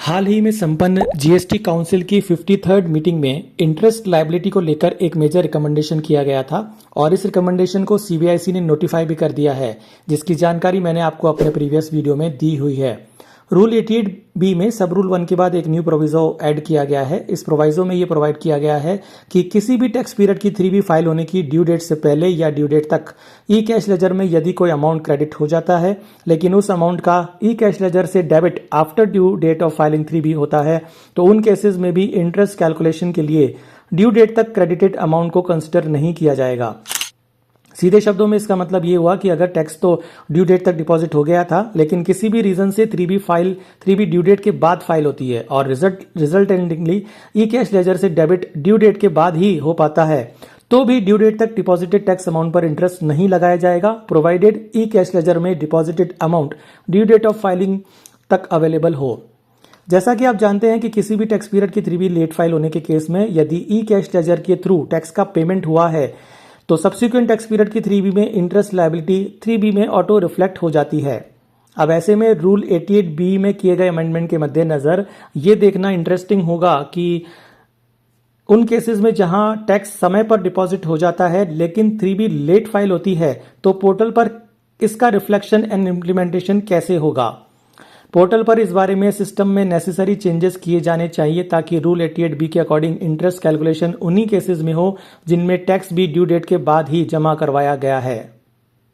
हाल ही में संपन्न GST council की 53rd मीटिंग में इंटरेस्ट लायबिलिटी को लेकर एक मेजर रिकमेंडेशन किया गया था और इस रिकमेंडेशन को सीबीआईसी ने नोटिफाई भी कर दिया है, जिसकी जानकारी मैंने आपको अपने प्रीवियस वीडियो में दी हुई है। रूल 88B में सब रूल 1 के बाद एक न्यू प्रोविजो ऐड किया गया है। इस प्रोविजो में ये प्रोवाइड किया गया है कि किसी भी टैक्स पीरियड की 3B फाइल होने की ड्यू डेट से पहले या ड्यू डेट तक ई कैश लेजर में यदि कोई अमाउंट क्रेडिट हो जाता है, लेकिन उस अमाउंट का ई कैश लेजर से debit after due date of filing 3B होता है, तो उन केसेस में भी इंटरेस्ट कैलकुलेशन के लिए ड्यू डेट तक क्रेडिटेड अमाउंट को कंसिडर नहीं किया जाएगा। सीधे शब्दों में इसका मतलब ये हुआ कि अगर टैक्स तो ड्यू डेट तक डिपॉजिट हो गया था, लेकिन किसी भी रीजन से 3B ड्यू डेट के बाद फाइल होती है और रिजल्टेंटली ई कैश लेजर से डेबिट ड्यू डेट के बाद ही हो पाता है, तो भी ड्यू डेट तक डिपॉजिटेड टैक्स अमाउंट पर इंटरेस्ट नहीं लगाया जाएगा, प्रोवाइडेड ई कैश लेजर में deposited amount due date of filing तक अवेलेबल हो। जैसा कि आप जानते हैं कि किसी भी टैक्स पीरियड की 3B लेट फाइल होने के केस में यदि ई कैश लेजर के थ्रू टैक्स का पेमेंट हुआ है, तो सब्सिक्वेंट टैक्स पीरियड की 3B में इंटरेस्ट लायबिलिटी 3B में ऑटो रिफ्लेक्ट हो जाती है। अब ऐसे में रूल 88B में किए गए अमेंडमेंट के मद्देनजर ये देखना इंटरेस्टिंग होगा कि उन केसेस में जहां टैक्स समय पर डिपॉजिट हो जाता है लेकिन 3B लेट फाइल होती है, तो पोर्टल पर इसका रिफ्लेक्शन एंड इम्प्लीमेंटेशन कैसे होगा। पोर्टल पर इस बारे में सिस्टम में नेसेसरी चेंजेस किए जाने चाहिए ताकि रूल 88B के अकॉर्डिंग इंटरेस्ट कैलकुलेशन उन्हीं केसेस में हो जिनमें टैक्स भी ड्यू डेट के बाद ही जमा करवाया गया है।